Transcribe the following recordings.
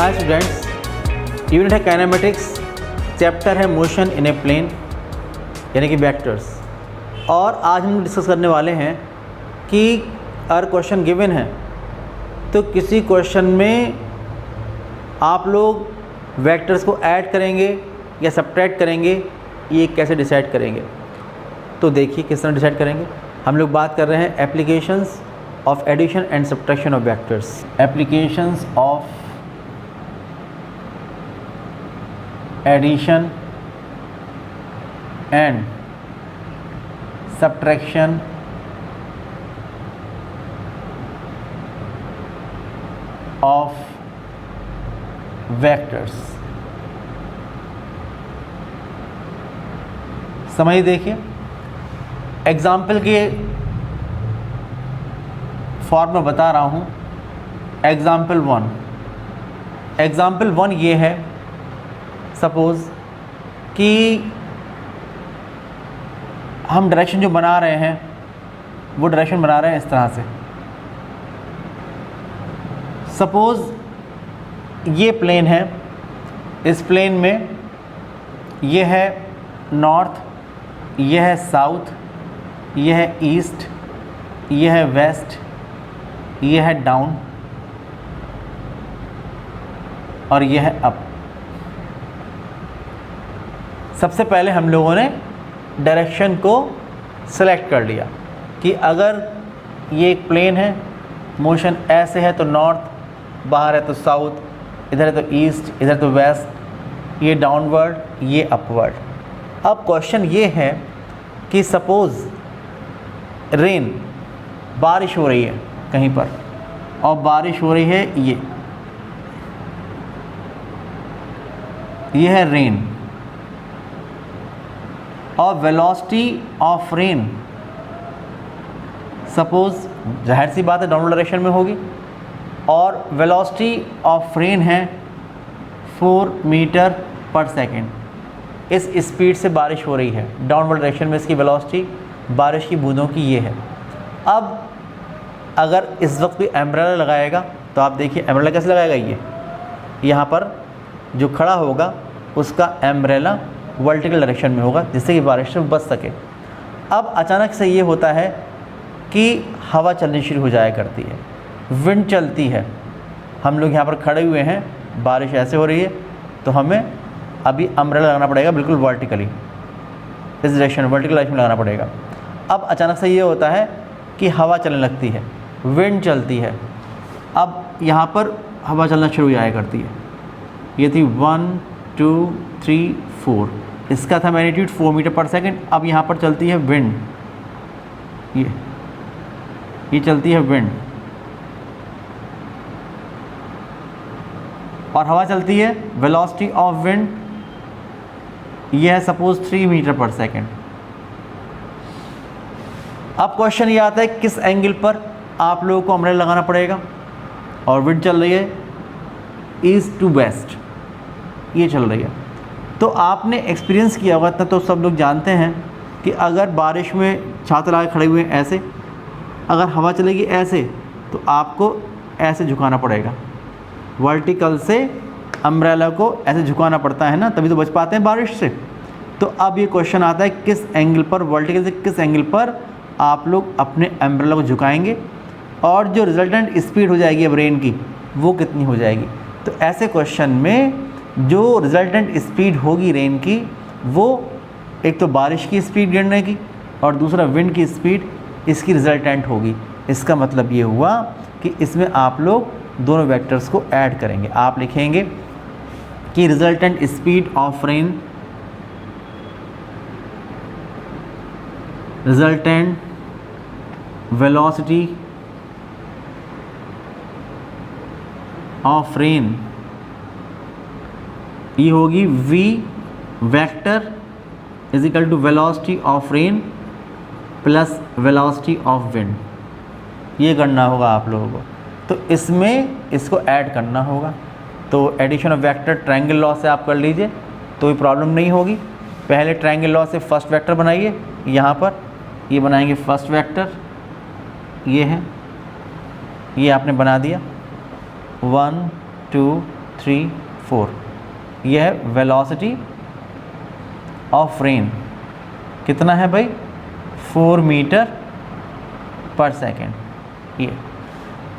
Hi students, unit है kinematics, chapter है motion in A plane यानी कि वेक्टर्स। और आज हम डिस्कस करने वाले हैं कि अगर क्वेश्चन गिवन है तो किसी क्वेश्चन में आप लोग वेक्टर्स को ऐड करेंगे या सब्ट्रैक्ट करेंगे, ये कैसे डिसाइड करेंगे। तो देखिए किस तरह डिसाइड करेंगे। हम लोग बात कर रहे हैं applications of addition and subtraction of vectors. Applications of addition and subtraction of vectors. समझिए, देखिए एग्जाम्पल के फॉर्म में बता रहा हूँ। एग्जाम्पल वन ये है, सपोज़ कि हम डायरेक्शन जो बना रहे हैं वो डायरेक्शन बना रहे हैं इस तरह से। सपोज़ ये प्लेन है, इस प्लेन में ये है नॉर्थ, ये है साउथ, ये है ईस्ट, ये है वेस्ट, ये है डाउन और ये है अप। सबसे पहले हम लोगों ने डायरेक्शन को सेलेक्ट कर लिया कि अगर ये एक प्लेन है, मोशन ऐसे है तो नॉर्थ, बाहर है तो साउथ, इधर है तो ईस्ट, इधर तो वेस्ट, ये डाउनवर्ड, ये अपवर्ड। अब क्वेश्चन ये है कि सपोज़ रेन, बारिश हो रही है कहीं पर और बारिश हो रही है, ये है रेन, और वेलोसिटी ऑफ रेन सपोज़ जाहिर सी बात है डाउनवर्ड डायरेक्शन में होगी, और वेलोसिटी ऑफ रेन है 4 मीटर पर सेकेंड। इस स्पीड से बारिश हो रही है, डाउनवर्ड डायरेक्शन में इसकी वेलोसिटी बारिश की बूंदों की ये है। अब अगर इस वक्त कोई एम्ब्रेला लगाएगा तो आप देखिए एम्ब्रेला कैसे लगाएगा। ये यहाँ पर जो खड़ा होगा उसका एम्ब्रेला वर्टिकल डायरेक्शन में होगा जिससे कि बारिश से बच सके। अब अचानक से ये होता है कि हवा चलनी शुरू हो जाया करती है, विंड चलती है। हम लोग यहाँ पर खड़े हुए हैं, बारिश ऐसे हो रही है तो हमें अभी अम्ब्रेला लगाना पड़ेगा बिल्कुल वर्टिकली, इस डायरेक्शन वर्टिकल डायरेक्शन में लगाना पड़ेगा। अब अचानक से ये होता है कि हवा चलने लगती है, विंड चलती है। अब यहाँ पर हवा चलना शुरू हो जाया करती है। ये थी 1 2 3 4, इसका था मैग्नीट्यूड 4 मीटर पर सेकेंड। अब यहाँ पर चलती है विंड, ये चलती है विंड, और हवा चलती है। वेलोसिटी ऑफ विंड ये है सपोज 3 मीटर पर सेकेंड। अब क्वेश्चन ये आता है किस एंगल पर आप लोगों को अम्ब्रेला लगाना पड़ेगा, और विंड चल रही है ईस्ट टू वेस्ट, ये चल रही है। तो आपने एक्सपीरियंस किया होगा इतना तो सब लोग जानते हैं कि अगर बारिश में छाता लगा खड़े हुए हैं ऐसे, अगर हवा चलेगी ऐसे तो आपको ऐसे झुकाना पड़ेगा, वर्टिकल से अम्ब्रेला को ऐसे झुकाना पड़ता है ना, तभी तो बच पाते हैं बारिश से। तो अब ये क्वेश्चन आता है किस एंगल पर, वर्टिकल से किस एंगल पर आप लोग अपने अम्ब्रेला को झुकाएंगे, और जो रिजल्टेंट स्पीड हो जाएगी अब रेन की वो कितनी हो जाएगी। तो ऐसे क्वेश्चन में जो रिजल्टेंट स्पीड होगी रेन की, वो एक तो बारिश की स्पीड गिरने की और दूसरा विंड की स्पीड इसकी रिजल्टेंट होगी। इसका मतलब ये हुआ कि इसमें आप लोग दोनों वेक्टर्स को ऐड करेंगे। आप लिखेंगे कि resultant speed of rain, resultant velocity of rain ये होगी v vector is equal to velocity of rain plus velocity of wind. ये करना होगा आप लोगों को। तो इसमें इसको ऐड करना होगा। तो addition of vector triangle law से आप कर लीजिए तो कोई प्रॉब्लम नहीं होगी। पहले ट्रायंगल लॉ से फर्स्ट वेक्टर बनाइए, यहाँ पर ये बनाएंगे फर्स्ट वेक्टर, ये है, ये आपने बना दिया 1 2 3 4, यह है वेलोसिटी ऑफ रेन। कितना है भाई? 4 मीटर पर सेकेंड।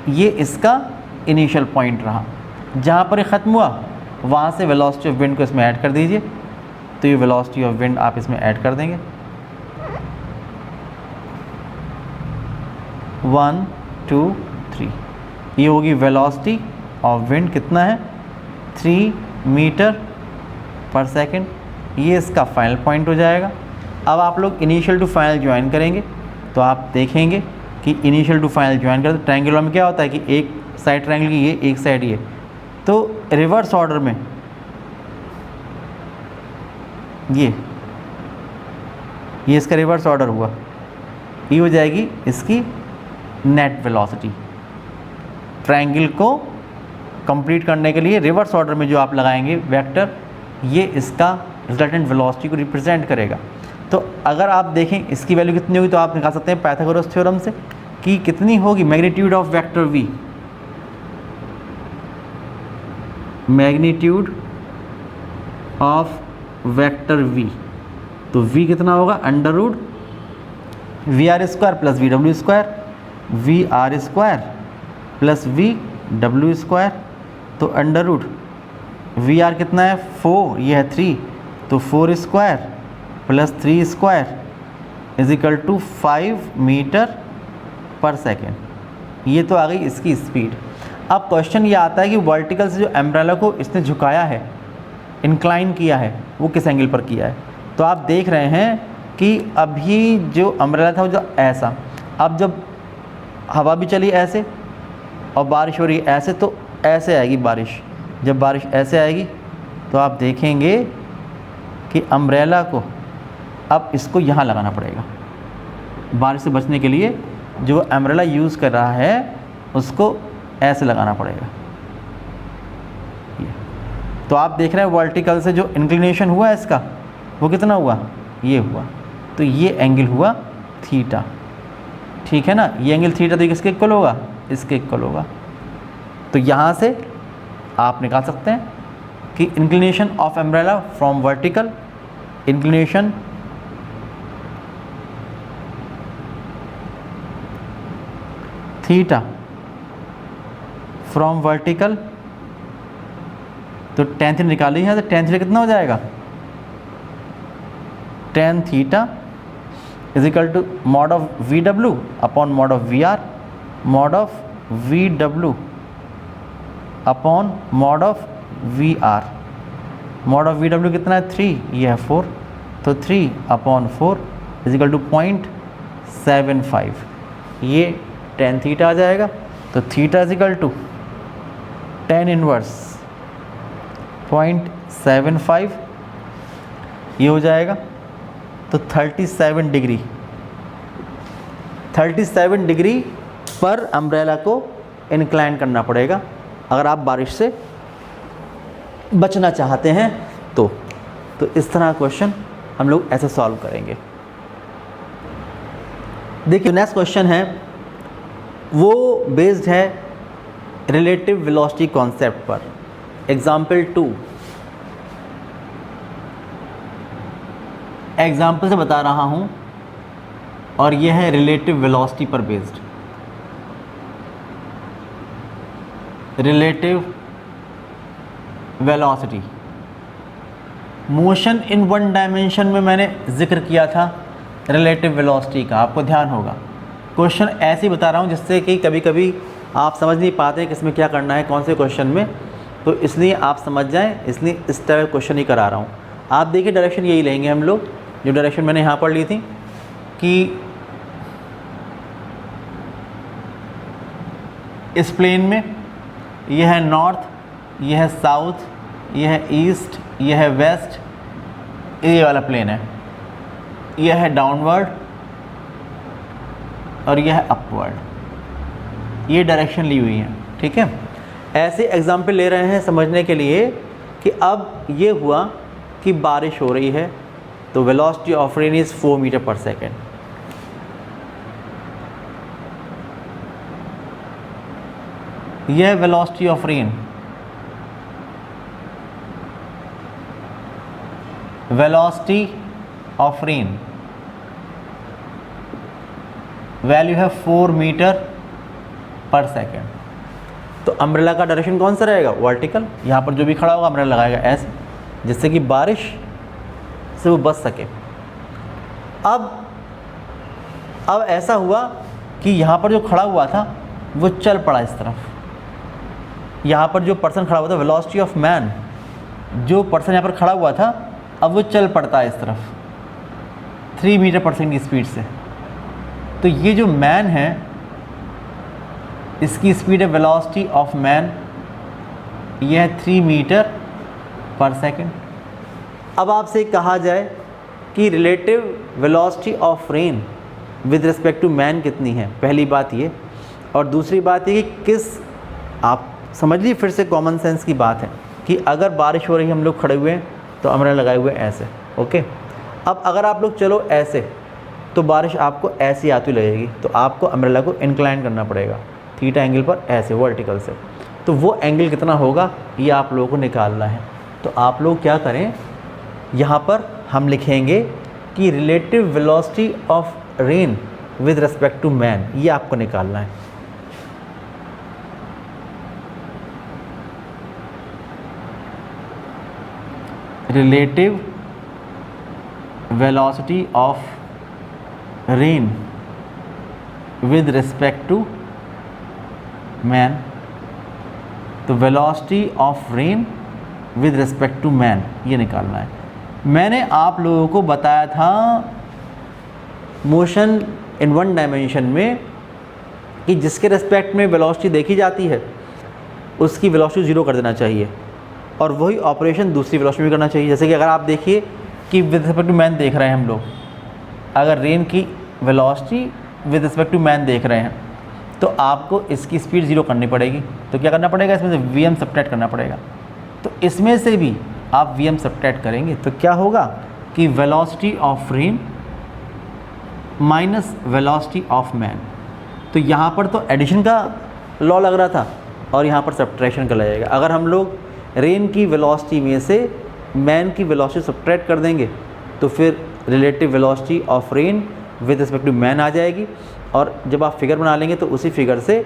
ये इसका इनिशियल पॉइंट रहा। जहाँ पर ये ख़त्म हुआ वहाँ से वेलोसिटी ऑफ विंड को इसमें ऐड कर दीजिए। तो ये वेलोसिटी ऑफ विंड आप इसमें ऐड कर देंगे। 1 2 3, ये होगी वेलोसिटी ऑफ विंड। कितना है? 3 मीटर पर सेकेंड। ये इसका फाइनल पॉइंट हो जाएगा। अब आप लोग इनिशियल टू फाइनल ज्वाइन करेंगे तो आप देखेंगे कि इनिशियल टू फाइनल ज्वाइन करते ट्रायंगल में क्या होता है कि एक साइड ट्रायंगल की ये, एक साइड ये, तो रिवर्स ऑर्डर में ये इसका रिवर्स ऑर्डर हुआ। ये हो जाएगी इसकी नेट वेलोसिटी। ट्रायंगल को कंप्लीट करने के लिए रिवर्स ऑर्डर में जो आप लगाएंगे वेक्टर, ये इसका रिजल्टेंट वेलोसिटी को रिप्रेजेंट करेगा। तो अगर आप देखें इसकी वैल्यू कितनी होगी तो आप निकाल सकते हैं पाइथागोरस थ्योरम से कि कितनी होगी magnitude of vector v। Magnitude of vector v, तो v कितना होगा? Under root V R square plus V W square, V R square plus V W square. तो अंडर रूट वी आर कितना है? 4, ये है 3, तो 4 square plus 3 square is equal to 5 metre per second. ये तो आ गई इसकी स्पीड। अब क्वेश्चन ये आता है कि वर्टिकल से जो एम्ब्रेला को इसने झुकाया है, इंक्लाइन किया है, वो किस एंगल पर किया है। तो आप देख रहे हैं कि अभी जो अम्ब्रेला था वो जो ऐसा, अब जब हवा भी चली ऐसे और बारिश हो रही है ऐसे, तो ऐसे आएगी बारिश। जब बारिश ऐसे आएगी तो आप देखेंगे कि अम्ब्रेला को अब इसको यहाँ लगाना पड़ेगा। बारिश से बचने के लिए जो अम्ब्रेला यूज़ कर रहा है उसको ऐसे लगाना पड़ेगा। तो आप देख रहे हैं वर्टिकल से जो इंक्लिनेशन हुआ है इसका, वो कितना हुआ? ये हुआ। तो ये एंगल हुआ थीटा। ठीक है ना? ये एंगल थीटा तो किसके इक्वल होगा? इसके इक्वल होगा। तो यहाँ से आप निकाल सकते हैं कि inclination of umbrella from vertical, inclination theta from vertical, तो tan थीटा निकालिए यहाँ से। tan थीटा कितना हो जाएगा? tan theta is equal to mod of V W upon mod of V R, mod of V W upon mod of V R. Mod of V W कितना है? 3, ये है 4, तो 3 अपॉन 4 इज इक्वल टू 0.75। ये tan theta आ जाएगा। तो theta is equal to tan inverse 0.75, ये हो जाएगा। तो 37 डिग्री, 37 डिग्री पर अम्ब्रेला को इंक्लाइन करना पड़ेगा अगर आप बारिश से बचना चाहते हैं तो इस तरह क्वेश्चन हम लोग ऐसे सॉल्व करेंगे। देखिए नेक्स्ट क्वेश्चन है, वो बेस्ड है रिलेटिव वेलोसिटी कॉन्सेप्ट पर। एग्जाम्पल 2, एग्जाम्पल से बता रहा हूँ और यह है रिलेटिव वेलोसिटी पर based. Relative velocity, motion in one dimension में मैंने जिक्र किया था रिलेटिव वेलोसिटी का, आपको ध्यान होगा। क्वेश्चन ऐसे ही बता रहा हूँ जिससे कि कभी कभी आप समझ नहीं पाते कि इसमें क्या करना है कौन से क्वेश्चन में, तो इसलिए आप समझ जाएं, इसलिए इस तरह क्वेश्चन ही करा रहा हूँ। आप देखिए डायरेक्शन यही लेंगे हम लोग, जो डायरेक्शन मैंने यहाँ पर ली थी कि इस प्लेन में यह है नॉर्थ, यह है साउथ, यह है ईस्ट, यह है वेस्ट, ये वाला प्लेन है, यह है डाउनवर्ड और यह है अपवर्ड। ये डायरेक्शन ली हुई है, ठीक है। ऐसे एग्जाम्पल ले रहे हैं समझने के लिए कि अब ये हुआ कि बारिश हो रही है तो velocity of rain is 4 metre per second. यह velocity of rain velocity of rain, value है 4 मीटर पर सेकेंड। तो अम्ब्रेला का डायरेक्शन कौन सा रहेगा? वर्टिकल। यहाँ पर जो भी खड़ा होगा अम्ब्रेला लगाएगा ऐसे, जिससे कि बारिश से वो बच सके। अब ऐसा हुआ कि यहाँ पर जो खड़ा हुआ था वो चल पड़ा इस तरफ। यहाँ पर जो पर्सन खड़ा हुआ था, वेलोसिटी ऑफ मैन, जो पर्सन यहाँ पर खड़ा हुआ था अब वो चल पड़ता है इस तरफ 3 मीटर पर सेकेंड की स्पीड से। तो ये जो मैन है इसकी स्पीड है, वेलोसिटी ऑफ मैन ये है 3 मीटर पर सेकेंड। अब आपसे कहा जाए कि relative velocity of rain with respect to man कितनी है, पहली बात ये, और दूसरी बात ये कि किस, आप समझ लीजिए फिर से कॉमन सेंस की बात है कि अगर बारिश हो रही है, हम लोग खड़े हुए हैं तो अम्ब्रेला लगाए हुए ऐसे, ओके। अब अगर आप लोग चलो ऐसे तो बारिश आपको ऐसी आती लगेगी, तो आपको अम्ब्रेला को इंक्लाइन करना पड़ेगा थीटा एंगल पर ऐसे वर्टिकल से। तो वो एंगल कितना होगा ये आप लोगों को निकालना है। तो आप लोग क्या करें, यहाँ पर हम लिखेंगे कि relative velocity of rain with respect to man, ये आपको निकालना है। Relative velocity of rain with respect to man, तो velocity of rain with respect to man ये निकालना है। मैंने आप लोगों को बताया था मोशन इन 1 डायमेंशन में कि जिसके रिस्पेक्ट में वेलोसिटी देखी जाती है उसकी वेलोसिटी 0 कर देना चाहिए, और वही ऑपरेशन दूसरी वेलोसिटी में करना चाहिए। जैसे कि अगर आप देखिए कि विद रिस्पेक्ट टू मैन देख रहे हैं हम लोग, अगर रेन की velocity with respect to man देख रहे हैं तो आपको इसकी स्पीड 0 करनी पड़ेगी। तो क्या करना पड़ेगा, इसमें से वीएम सब्ट्रैक्ट करना पड़ेगा। तो इसमें से भी आप वीएम सब्ट्रैक्ट करेंगे तो क्या होगा कि velocity of rain minus velocity of man. तो यहाँ पर तो एडिशन का लॉ लग रहा था और यहाँ पर सब्ट्रैक्शन का लगेगा। अगर हम लोग रेन की वेलोसिटी में से मैन की वेलोसिटी सब्ट्रैक्ट कर देंगे तो फिर relative velocity of rain with respect to man आ जाएगी, और जब आप फिगर बना लेंगे तो उसी फिगर से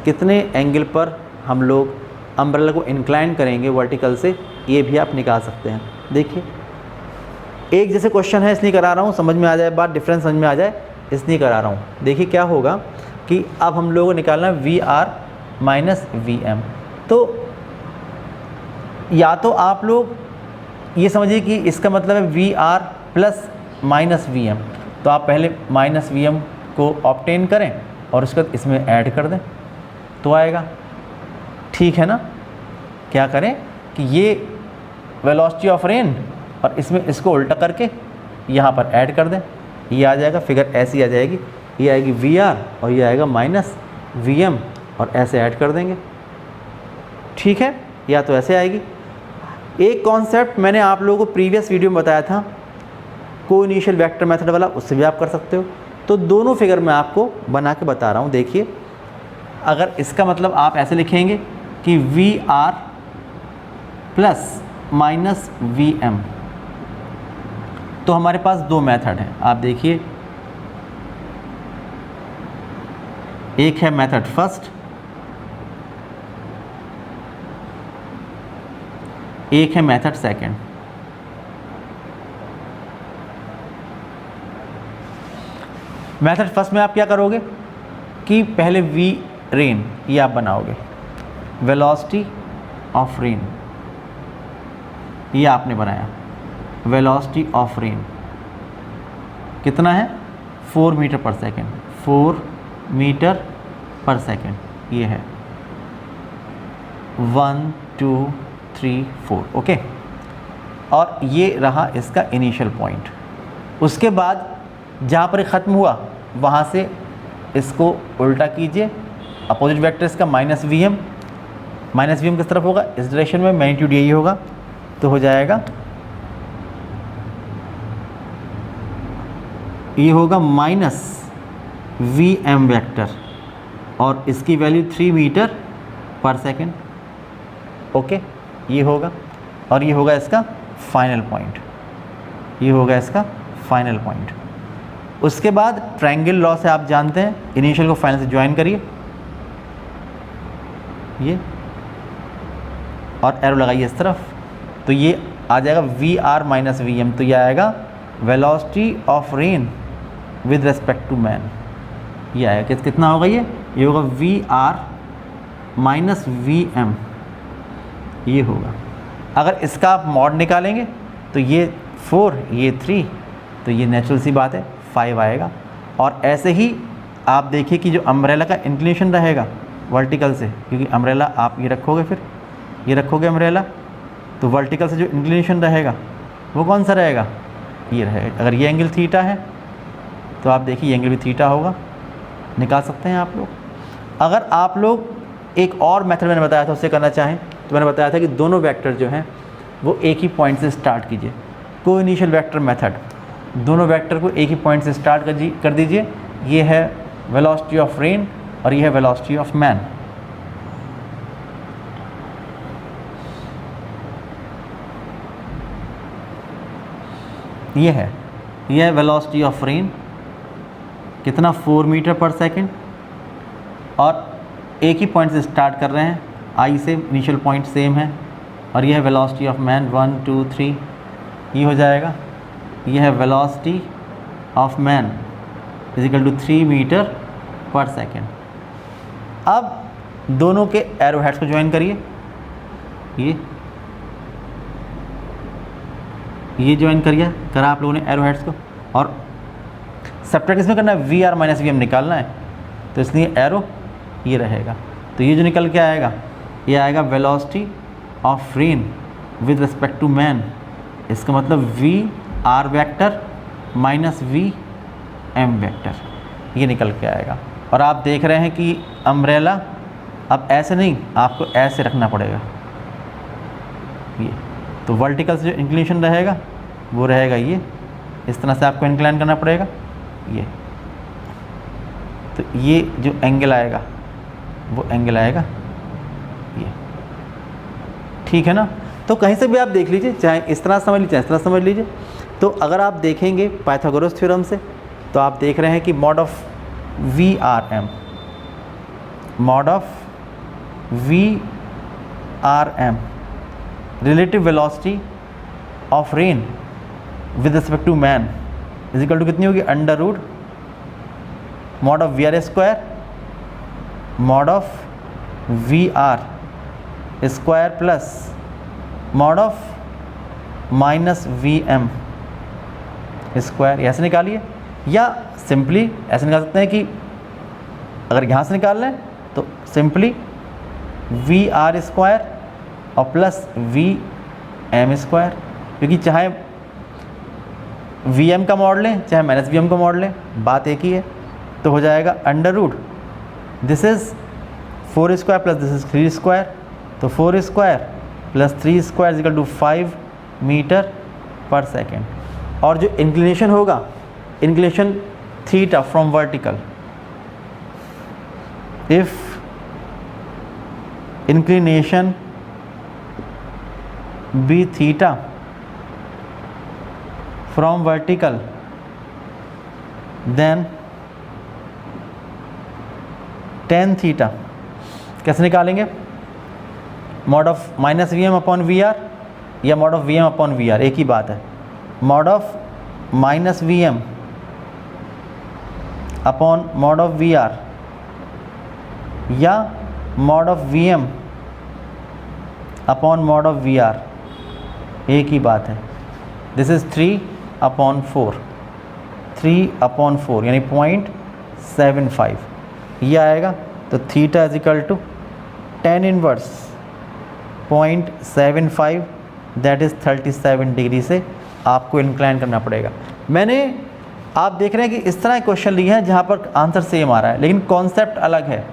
कितने एंगल पर हम लोग अम्ब्रेला को इंक्लाइन करेंगे वर्टिकल से, ये भी आप निकाल सकते हैं। देखिए एक जैसे क्वेश्चन है इसलिए करा रहा हूँ, समझ में आ जाए बात, डिफरेंस समझ में आ जाए इसलिए करा रहा हूँ। देखिए क्या होगा कि अब हम लोगों को निकालना है V R minus V M. तो या तो आप लोग ये समझिए कि इसका मतलब है V R plus minus V M, तो आप पहले माइनस वी एम को ऑब्टेन करें और उसके बाद इसमें ऐड कर दें तो आएगा, ठीक है ना। क्या करें कि ये वेलोसिटी ऑफ रेन और इसमें इसको उल्टा करके यहाँ पर ऐड कर दें, ये आ जाएगा, फिगर ऐसी आ जाएगी, ये आएगी वी आर और ये आएगा माइनस वी एम, और ऐसे ऐड कर देंगे, ठीक है। या तो ऐसे आएगी। एक कॉन्सेप्ट मैंने आप लोगों को प्रीवियस वीडियो में बताया था को इनिशियल वेक्टर मेथड वाला, उससे भी आप कर सकते हो। तो दोनों फिगर मैं आपको बना के बता रहा हूँ। देखिए अगर इसका मतलब आप ऐसे लिखेंगे कि V R plus minus V M, तो हमारे पास 2 मेथड हैं। आप देखिए एक है मेथड फर्स्ट, एक है मेथड सेकंड। मेथड फर्स्ट में आप क्या करोगे कि पहले वी रेन ये आप बनाओगे, वेलोसिटी ऑफ रेन ये आपने बनाया, वेलोसिटी ऑफ रेन कितना है 4 metre per second, 4 metre per second ये है 1 2 3 4, ओके। और ये रहा इसका इनिशियल पॉइंट। उसके बाद जहाँ पर ख़त्म हुआ वहाँ से इसको उल्टा कीजिए, अपोजिट वेक्टर इसका माइनस वी एम किस तरफ होगा, इस डायरेक्शन में, मैग्नीट्यूड यही होगा, तो हो जाएगा ये होगा माइनस वी एम वेक्टर और इसकी value 3 metre per second, okay. ये होगा और ये होगा इसका फाइनल पॉइंट, ये होगा इसका फाइनल पॉइंट। उसके बाद ट्रायंगल लॉ से आप जानते हैं, इनिशियल को फाइनल से ज्वाइन करिए ये, और एरो लगाइए इस तरफ, तो ये आ जाएगा V R minus V M. तो ये आएगा velocity of rain with respect to man. ये आएगा कितना होगा, ये होगा V R minus V M, ये होगा। अगर इसका आप मॉड निकालेंगे तो ये 4, ये 3, तो ये नेचुरल सी बात है 5 आएगा। और ऐसे ही आप देखिए कि जो अम्ब्रेला का इंक्लिनेशन रहेगा वर्टिकल से, क्योंकि अम्ब्रेला आप ये रखोगे, फिर ये रखोगे अम्ब्रेला, तो वर्टिकल से जो इंक्लिनेशन रहेगा वो कौन सा रहेगा, ये रहेगा। अगर ये एंगल थीटा है तो आप देखिए ये एंगल भी थीटा होगा, निकाल सकते हैं आप लोग। अगर आप लोग एक और मेथड मैंने बताया था उससे करना चाहें तो मैंने बताया था कि दोनों वेक्टर जो हैं वो एक ही पॉइंट से स्टार्ट कीजिए, को इनिशियल वेक्टर मेथड। दोनों वेक्टर को एक ही पॉइंट से स्टार्ट कर दीजिए। ये है वेलोसिटी ऑफ रेन और ये है वेलोसिटी ऑफ मैन। ये है वेलोसिटी ऑफ रेन, कितना 4 मीटर पर सेकेंड, और एक ही पॉइंट से स्टार्ट कर रहे हैं, आई से इनिशियल पॉइंट सेम है। और ये है वेलोसिटी ऑफ मैन 1 2 3, ये हो जाएगा। ये है velocity of man is equal to 3 metre per second. अब दोनों के एरो हेड्स को ज्वाइन करिए, ये ज्वाइन करा आप लोगों ने एरो हेड्स को, और सब्ट्रैक्ट इसमें करना है, V R minus V M निकालना है, तो इसलिए एरो ये रहेगा। तो ये जो निकल के आएगा ये आएगा velocity of rain with respect to man. इसका मतलब V R vector minus V M vector, ये निकल के आएगा। और आप देख रहे हैं कि अम्ब्रेला अब ऐसे नहीं, आपको ऐसे रखना पड़ेगा ये, तो वर्टिकल से जो इंक्लिनेशन रहेगा वो रहेगा ये, इस तरह से आपको इंक्लाइन करना पड़ेगा ये। तो ये जो एंगल आएगा वो एंगल आएगा ये, ठीक है ना। तो कहीं से भी आप देख लीजिए, चाहे इस तरह समझ लीजिए, चाहे इस तरह समझ लीजिए। तो अगर आप देखेंगे पाइथागोरस थ्योरम से, तो आप देख रहे हैं कि mod of V R M, mod of V R M relative velocity of rain with respect to man is equal to कितनी होगी, under root mod of V R square mod of V R square plus mod of minus V M square. ऐसे निकालिए, या simply ऐसे निकाल सकते हैं कि अगर यहाँ से निकाल लें तो सिंपली वी आर स्क्वायर और प्लस वी एम स्क्वायर, क्योंकि चाहे वी एम का मॉड लें चाहे माइनस वी एम का मॉड लें, बात एक ही है। तो हो जाएगा under root this is 4 square plus this is 3 square, तो 4 square plus 3 square is equal to 5 metre per second. और जो इंक्लिनेशन होगा, inclination theta from vertical, if inclination be theta from vertical then tan theta कैसे निकालेंगे, mod of minus V M upon V R या mod of V M upon V R, एक ही बात है। Mod of minus V M upon mod of V R या mod of V M upon mod of V R, एक ही बात है। दिस इज़ 3/4, 3/4 यानी 0.75 ये आएगा। तो theta is equal to tan inverse 0.75 that is 37 degree से आपको इंक्लाइन करना पड़ेगा। मैंने आप देख रहे हैं कि इस तरह क्वेश्चन लिए हैं जहाँ पर आंसर सेम आ रहा है, लेकिन कॉन्सेप्ट अलग है।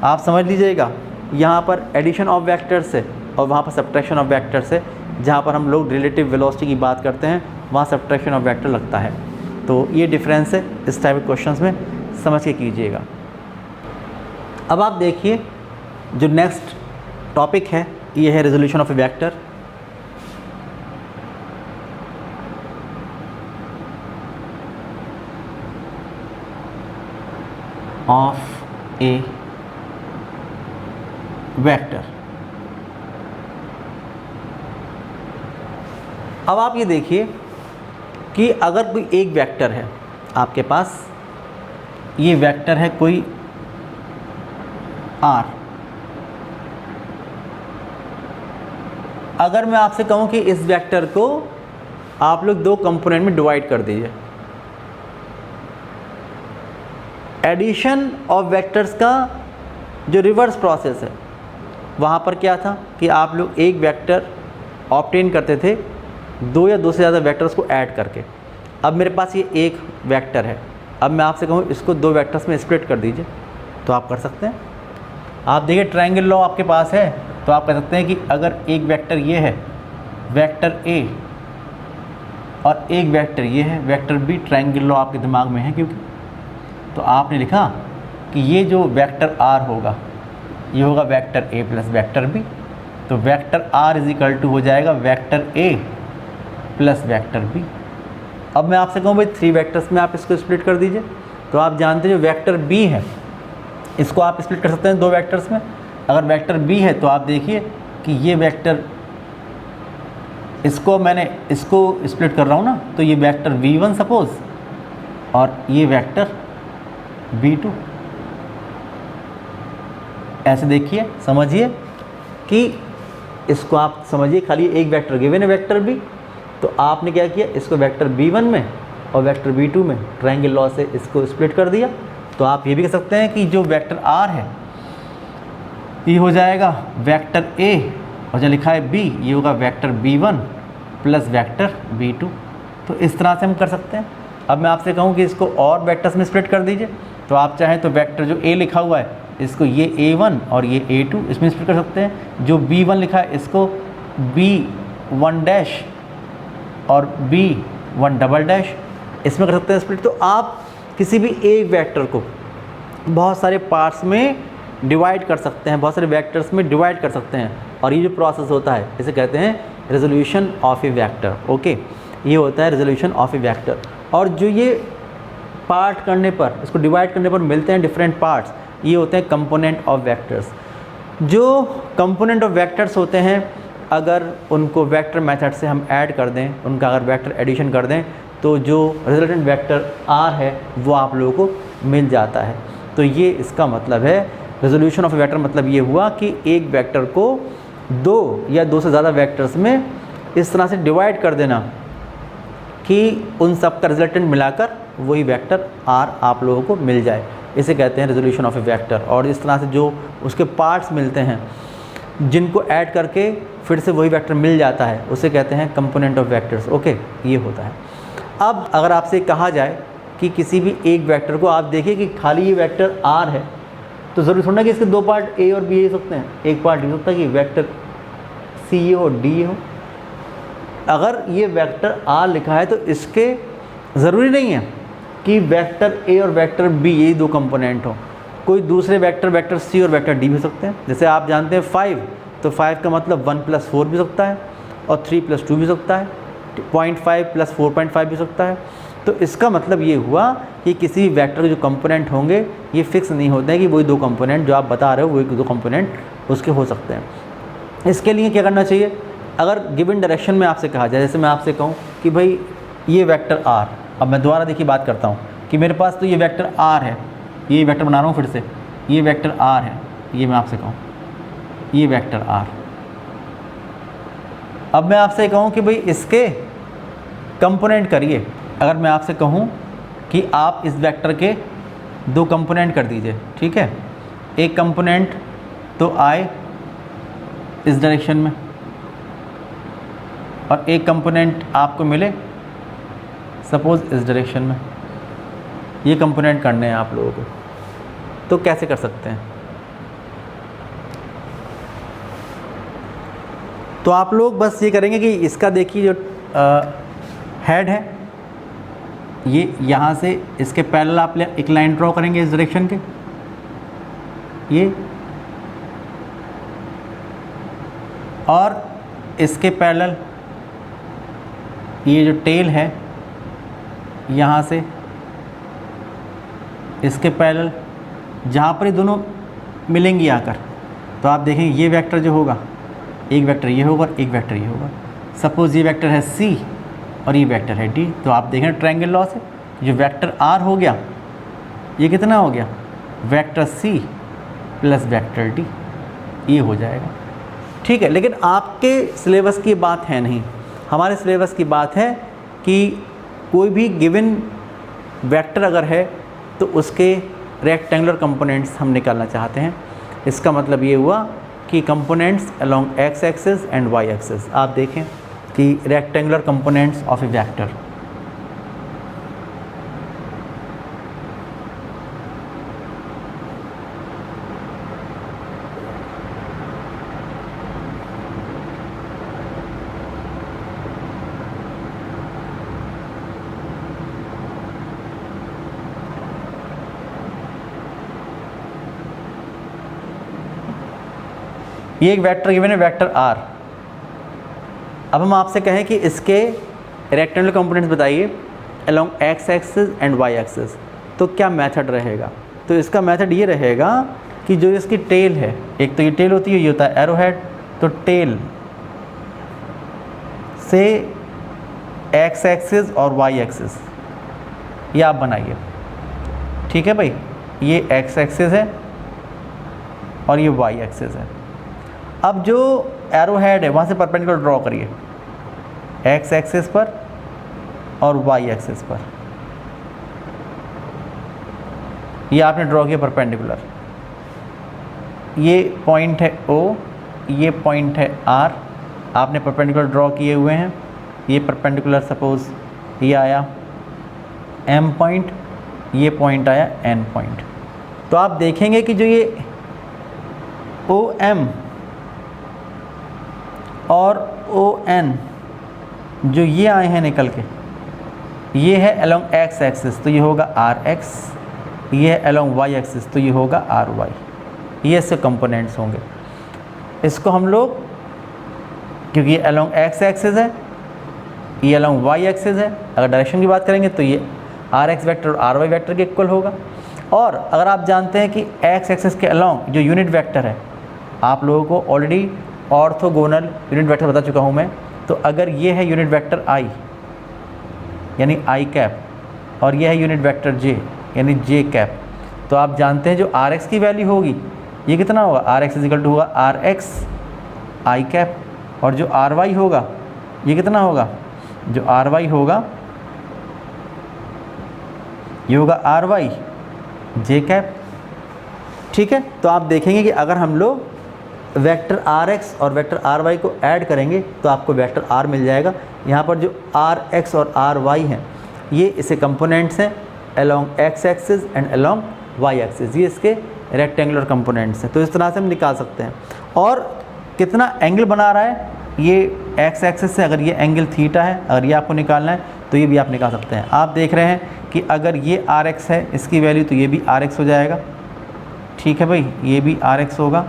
आप समझ लीजिएगा, यहाँ पर एडिशन ऑफ वेक्टर से और वहाँ पर सब्ट्रैक्शन ऑफ वेक्टर से, जहाँ पर हम लोग रिलेटिव वेलोसिटी की बात करते हैं वहाँ सब्ट्रैक्शन ऑफ वेक्टर लगता है। तो ये डिफरेंस है इस टाइप के क्वेश्चंस में, समझ के कीजिएगा। अब आप देखिए जो नेक्स्ट टॉपिक है ये है resolution of a vector. Of a vector. अब आप ये देखिए कि अगर कोई एक वेक्टर है आपके पास, ये वेक्टर है कोई आर, अगर मैं आपसे कहूं कि इस वेक्टर को आप लोग दो कंपोनेंट में डिवाइड कर दीजिए, एडिशन ऑफ वेक्टर्स का जो रिवर्स प्रोसेस है, वहाँ पर क्या था कि आप लोग एक वेक्टर ऑब्टेन करते थे दो या दो से ज़्यादा वेक्टर्स को ऐड करके। अब मेरे पास ये एक वेक्टर है, अब मैं आपसे कहूँ इसको दो वेक्टर्स में स्प्लिट कर दीजिए, तो आप कर सकते हैं। आप देखिए ट्रायंगल लॉ आपके पास है, तो आप कह सकते हैं कि अगर एक वेक्टर ये है वेक्टर ए और एक वेक्टर ये है वेक्टर बी, ट्रायंगल लॉ आपके दिमाग में है क्योंकि, तो आपने लिखा कि ये जो वेक्टर आर होगा ये होगा vector A plus vector B, तो vector R is equal to हो जाएगा vector A plus vector B. अब मैं आपसे कहूँ भाई थ्री वेक्टर्स में आप इसको स्प्लिट कर दीजिए, तो आप जानते हैं जो वेक्टर बी है इसको आप स्प्लिट कर सकते हैं दो वेक्टर्स में। अगर वेक्टर बी है तो आप देखिए कि ये वेक्टर, इसको मैंने इसको स्प्लिट कर रहा हूँ ना, तो ये वेक्टर v1 सपोज और ये वेक्टर v2। ऐसे देखिए समझिए कि इसको आप समझिए खाली एक वेक्टर गिवन है वेक्टर बी, तो आपने क्या किया इसको वेक्टर v1 में और वेक्टर v2 में ट्रायंगल लॉ से इसको स्प्लिट कर दिया। तो आप ये भी कह सकते हैं कि जो वेक्टर r है ये हो जाएगा वेक्टर a और जो लिखा है b ये होगा vector b1 plus vector b2। तो इस तरह से हम कर सकते हैं। अब मैं आपसे कहूँ कि इसको और वेक्टर्स में स्प्लिट कर दीजिए, तो आप चाहें तो वेक्टर जो a लिखा हुआ है इसको ये a1 और ये a2 इसमें स्प्लिट कर सकते हैं। जो b1 लिखा है इसको b1 डैश और b1 डबल डैश इसमें कर सकते हैं स्प्लिट। तो आप किसी भी एक वेक्टर को बहुत सारे पार्ट्स में डिवाइड कर सकते हैं, बहुत सारे वेक्टर्स में डिवाइड कर सकते हैं, और ये जो प्रोसेस होता है इसे कहते हैं resolution of a vector. Okay, ये होता है रेजोल्यूशन ऑफ ए वेक्टर। और जो ये पार्ट करने पर, इसको डिवाइड करने पर मिलते हैं डिफरेंट पार्ट्स, ये होते हैं कंपोनेंट ऑफ वेक्टर्स। जो कंपोनेंट ऑफ वेक्टर्स होते हैं अगर उनको वेक्टर मेथड से हम ऐड कर दें, उनका अगर वेक्टर एडिशन कर दें, तो जो रिजल्टेंट वेक्टर आर है वो आप लोगों को मिल जाता है। तो ये इसका मतलब है रेजोल्यूशन ऑफ वेक्टर, मतलब ये हुआ कि एक वेक्टर को दो या दो से ज़्यादा वेक्टर्स में इस तरह से डिवाइड कर देना कि उन सब का रिजल्टेंट मिलाकर वही वेक्टर आर आप लोगों को मिल जाए, इसे कहते हैं रेजोल्यूशन ऑफ ए वेक्टर। और इस तरह से जो उसके पार्ट्स मिलते हैं जिनको ऐड करके फिर से वही वेक्टर मिल जाता है उसे कहते हैं कंपोनेंट ऑफ वेक्टर्स। ओके, ये होता है। अब अगर आपसे कहा जाए कि किसी भी एक वेक्टर को आप देखिए कि खाली ये वेक्टर आर है, तो ज़रूरी थोड़ा कि इसके दो पार्ट ए और बी हो सकते हैं, एक पार्ट ये हो सकता है कि वेक्टर सी ये हो डी ये हो। अगर ये वेक्टर आर लिखा है तो इसके ज़रूरी नहीं है कि वेक्टर ए और वेक्टर बी यही दो कंपोनेंट हो, कोई दूसरे वेक्टर वेक्टर सी और वेक्टर डी भी हो सकते हैं। जैसे आप जानते हैं 5, तो 5 का मतलब 1 + 4 भी हो सकता है और 3 + 2 भी हो सकता है, 0.5 + 4.5 भी हो सकता है। तो इसका मतलब ये हुआ कि किसी वेक्टर के जो कंपोनेंट होंगे ये फिक्स नहीं होते हैं कि वही दो कंपोनेंट जो आप बता रहे हो वही दो कंपोनेंट उसके हो सकते हैं। इसके लिए क्या करना चाहिए, अगर गिवन डायरेक्शन में आपसे कहा जाए, जैसे मैं आपसे कहूँ कि भाई ये वेक्टर आर, अब मैं दोबारा देखिए बात करता हूँ कि मेरे पास तो ये वेक्टर आर है, ये वेक्टर बना रहा हूँ फिर से, ये वेक्टर आर है, ये मैं आपसे कहूँ ये वेक्टर आर। अब मैं आपसे कहूँ कि भाई इसके कंपोनेंट करिए। अगर मैं आपसे कहूँ कि आप इस वेक्टर के दो कंपोनेंट कर दीजिए, ठीक है, एक कंपोनेंट तो आए इस डायरेक्शन में और एक कंपोनेंट आपको मिले सपोज़ इस डायरेक्शन में, ये कंपोनेंट करने हैं आप लोगों को, तो कैसे कर सकते हैं? तो आप लोग बस ये करेंगे कि इसका देखिए जो हेड है ये यहाँ से इसके पैरेलल आप एक लाइन ड्रॉ करेंगे इस डायरेक्शन के, ये, और इसके पैरेलल ये जो टेल है यहाँ से इसके पैरेलल जहाँ पर ये दोनों मिलेंगी आकर, तो आप देखेंगे ये वेक्टर जो होगा, एक वेक्टर ये होगा और एक वेक्टर ये होगा। सपोज़ ये वेक्टर है C और ये वेक्टर है D, तो आप देखें ट्रायंगल लॉ से जो वेक्टर R हो गया, ये कितना हो गया, vector C plus vector D, ये हो जाएगा। ठीक है, लेकिन आपके सिलेबस की बात है नहीं, हमारे सिलेबस की बात है कि कोई भी गिवन वेक्टर अगर है तो उसके रेक्टेंगुलर कंपोनेंट्स हम निकालना चाहते हैं। इसका मतलब ये हुआ कि components along X axis and Y axis. आप देखें कि rectangular components of a vector, ये एक वेक्टर गिवन है वेक्टर R। अब हम आपसे कहें कि इसके रेक्टेंगुलर कंपोनेंट्स बताइए along X axis and Y axis, तो क्या मेथड रहेगा? तो इसका मेथड ये रहेगा कि जो इसकी टेल है, एक तो ये टेल होती है, ये होता है एरो हेड, तो टेल से एक्स एक्सिस और वाई एक्सिस ये आप बनाइए। ठीक है भाई, ये एक्स एक्सिस है और ये वाई एक्सिस है। अब जो एरो हेड है वहाँ से परपेंडिकुलर ड्रॉ करिए एक्स एक्सिस पर और वाई एक्सिस पर, ये आपने ड्रॉ किया परपेंडिकुलर। ये पॉइंट है O, ये पॉइंट है R, आपने परपेंडिकुलर ड्रॉ किए हुए हैं। ये परपेंडिकुलर सपोज ये आया M पॉइंट, ये पॉइंट आया N पॉइंट। तो आप देखेंगे कि जो ये OM और ON जो ये आए हैं निकल के, ये है अलोंग एक्स एक्सिस, तो ये होगा RX, ये है अलोंग वाई एक्सिस, तो ये होगा RY। ये इसके कंपोनेंट्स होंगे। इसको हम लोग, क्योंकि ये अलोंग एक्स एक्सिस है, ये अलोंग वाई एक्सिस है, अगर डायरेक्शन की बात करेंगे तो ये RX वेक्टर और RY वेक्टर के इक्वल होगा। और अगर आप जानते हैं कि एक्स एक्सिस के अलोंग जो यूनिट वेक्टर है, आप लोगों को ऑलरेडी ऑर्थोगोनल यूनिट वेक्टर बता चुका हूँ मैं, तो अगर ये है यूनिट वेक्टर I यानी I कैप, और ये है यूनिट वेक्टर J यानी J कैप, तो आप जानते हैं जो RX की वैल्यू होगी ये कितना होगा, RX इज इक्वल टू होगा RX I कैप, और जो RY होगा ये कितना होगा, जो RY होगा ये होगा RY J कैप। ठीक है, तो आप देखेंगे कि अगर हम लोग वेक्टर RX और वेक्टर RY को ऐड करेंगे तो आपको वेक्टर R मिल जाएगा। यहाँ पर जो RX और RY हैं ये इसके कंपोनेंट्स हैं along X axis and along Y axis, ये इसके रेक्टेंगुलर कंपोनेंट्स हैं। तो इस तरह से हम निकाल सकते हैं। और कितना एंगल बना रहा है ये एक्स एक्सिस से, अगर ये एंगल थीटा है, अगर ये आपको निकालना है तो ये भी आप निकाल सकते हैं। आप देख रहे हैं कि अगर ये RX है इसकी वैल्यू, तो ये भी RX हो जाएगा। ठीक है भाई, ये भी RX होगा,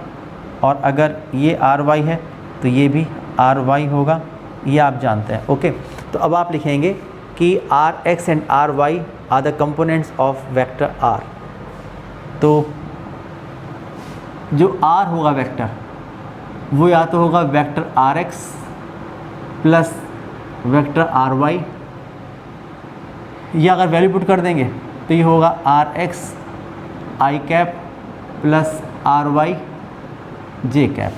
और अगर ये RY है तो ये भी RY होगा, ये आप जानते हैं। ओके, तो अब आप लिखेंगे कि RX and RY are the components of vector R। तो जो R होगा वेक्टर, वो या तो होगा vector RX plus vector RY, या अगर वैल्यू पुट कर देंगे तो ये होगा RX I cap plus RY J cap,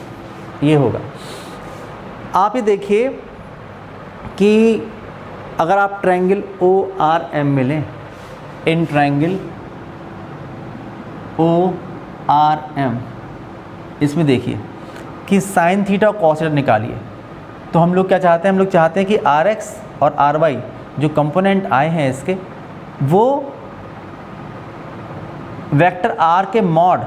ये होगा। आप ये देखिए कि अगर आप ट्रायंगल ORM में लें, इन ट्रायंगल ORM, इसमें देखिए कि साइन थीटा और कॉस थीटा निकालिए। तो हम लोग क्या चाहते हैं, हम लोग चाहते हैं कि RX और RY जो कंपोनेंट आए हैं इसके, वो वेक्टर R के मॉड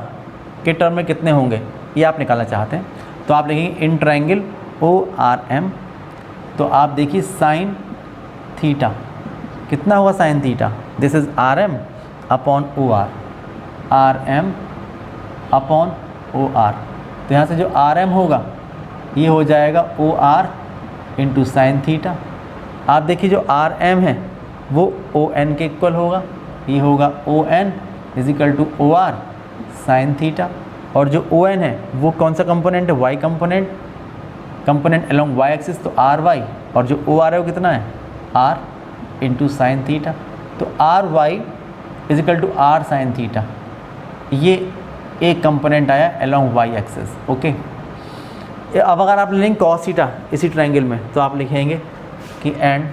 के टर्म में कितने होंगे ये आप निकालना चाहते हैं। तो आप लिखेंगे इन ट्रायंगल ORM, तो आप देखिए साइन थीटा कितना होगा, sine theta this is RM upon OR, RM upon OR। तो यहाँ से जो RM होगा ये हो जाएगा OR इंटू साइन थीटा। आप देखिए जो RM है वो ON के इक्वल होगा, ये होगा ON is equal to OR sine theta, और जो ओ एन है वो कौन सा कंपोनेंट है, Y component along Y axis, तो आर वाई, और जो ओ आर है वो कितना है, आर इंटू साइन थीटा, तो R Y is equal to R sine theta, ये एक कंपोनेंट आया अलोंग वाई एक्सिस। ओके, अब अगर आप लेंगे कॉस थीटा इसी ट्रायंगल में, तो आप लिखेंगे कि and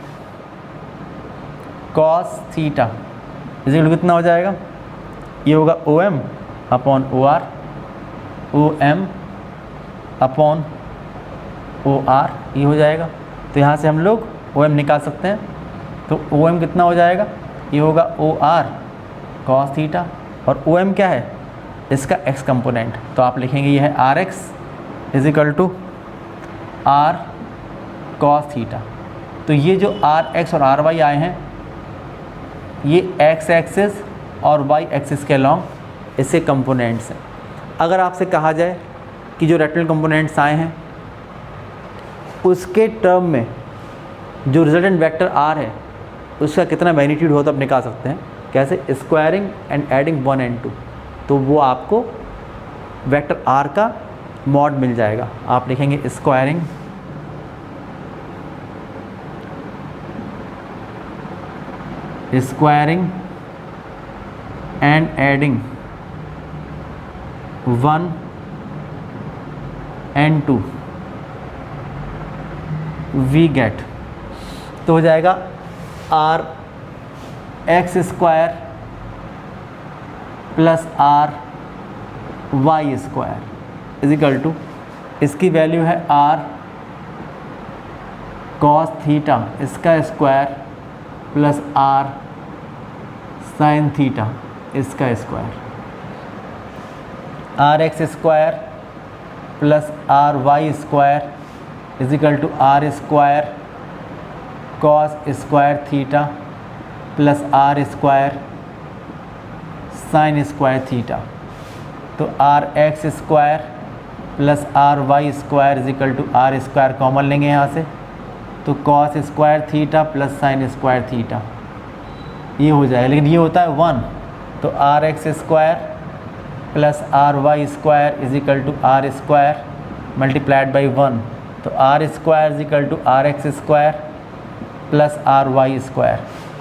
cos theta is equal to कितना हो जाएगा, ये होगा O M upon O R, O M upon O R, ये हो जाएगा। तो यहाँ से हम लोग ओ एम निकाल सकते हैं, तो ओ एम कितना हो जाएगा, ये होगा ओ आर कॉस थीटा, और ओ एम क्या है, इसका एक्स कंपोनेंट, तो आप लिखेंगे ये है R X is equal to R cos theta. तो ये जो आर एक्स और आर वाई आए हैं, ये एक्स एक्सिस और वाई एक्सिस के अलॉन्ग इससे कंपोनेंट्स हैं। अगर आपसे कहा जाए कि जो रेक्टेंगल कंपोनेंट्स आए हैं उसके टर्म में जो रिजल्टेंट वेक्टर आर है उसका कितना मैग्नीट्यूड हो, तो आप निकाल सकते हैं कैसे, स्क्वायरिंग एंड एडिंग 1 and 2, तो वो आपको वेक्टर आर का मॉड मिल जाएगा। आप लिखेंगे squaring and adding 1 and 2 we get, तो हो जाएगा R X square plus R Y square is equal to, इसकी वैल्यू है आर कॉस थीटा इसका square plus R sine theta इसका square, R X square plus R Y square is equal to R square cos square theta plus R square sine square theta, तो R X square plus R Y square is equal to R square common लेंगे यहाँ से, तो cos square theta plus sine square theta ये हो जाए, लेकिन ये होता है 1, तो R X square plus R Y square is equal to R square multiplied by 1, तो R square is equal to R X square plus R Y square,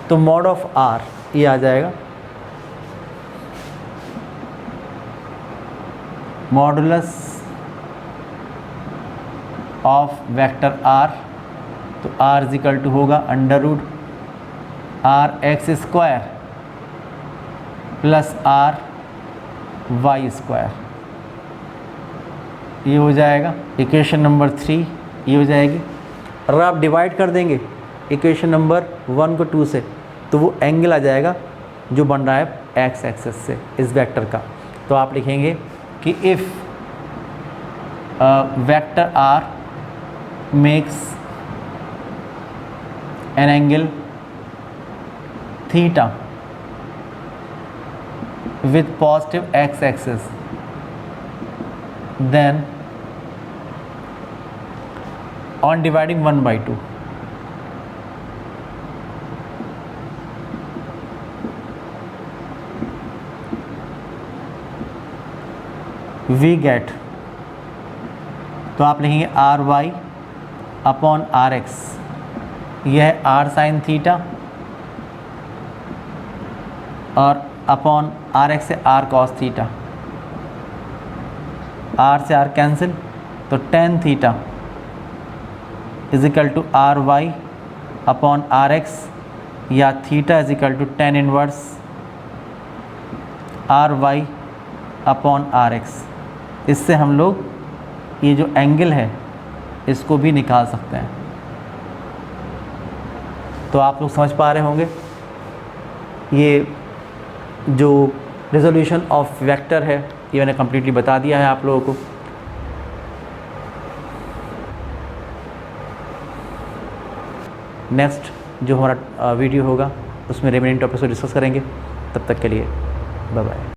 तो मॉड ऑफ आर ये आ जाएगा मॉडुलस ऑफ वेक्टर आर, तो R is equal to होगा under root R X square plus R Y square, ये हो जाएगा equation number 3 ये हो जाएगी। अगर आप डिवाइड कर देंगे इक्वेशन नंबर 1 को 2 से, तो वो एंगल आ जाएगा जो बन रहा है एक्स एक्सिस से इस वेक्टर का, तो आप लिखेंगे कि if vector R makes an angle theta with positive x axis, then on dividing 1 by 2 we get, तो आप लिखेंगे R Y upon R X, यह है आर साइन थीटा, और अपॉन आर एक्स से आर कॉस थीटा, आर से R cancel, तो tan theta is equal to R Y upon R X, या theta is equal to tan inverse R Y upon R X. इससे हम लोग ये जो एंगल है इसको भी निकाल सकते हैं। तो आप लोग समझ पा रहे होंगे ये जो रेजोल्यूशन ऑफ वेक्टर है ये मैंने कम्प्लीटली बता दिया है आप लोगों को। नेक्स्ट जो हमारा वीडियो होगा उसमें रिमेनिंग टॉपिक्स को डिस्कस करेंगे। तब तक के लिए बाय बाय।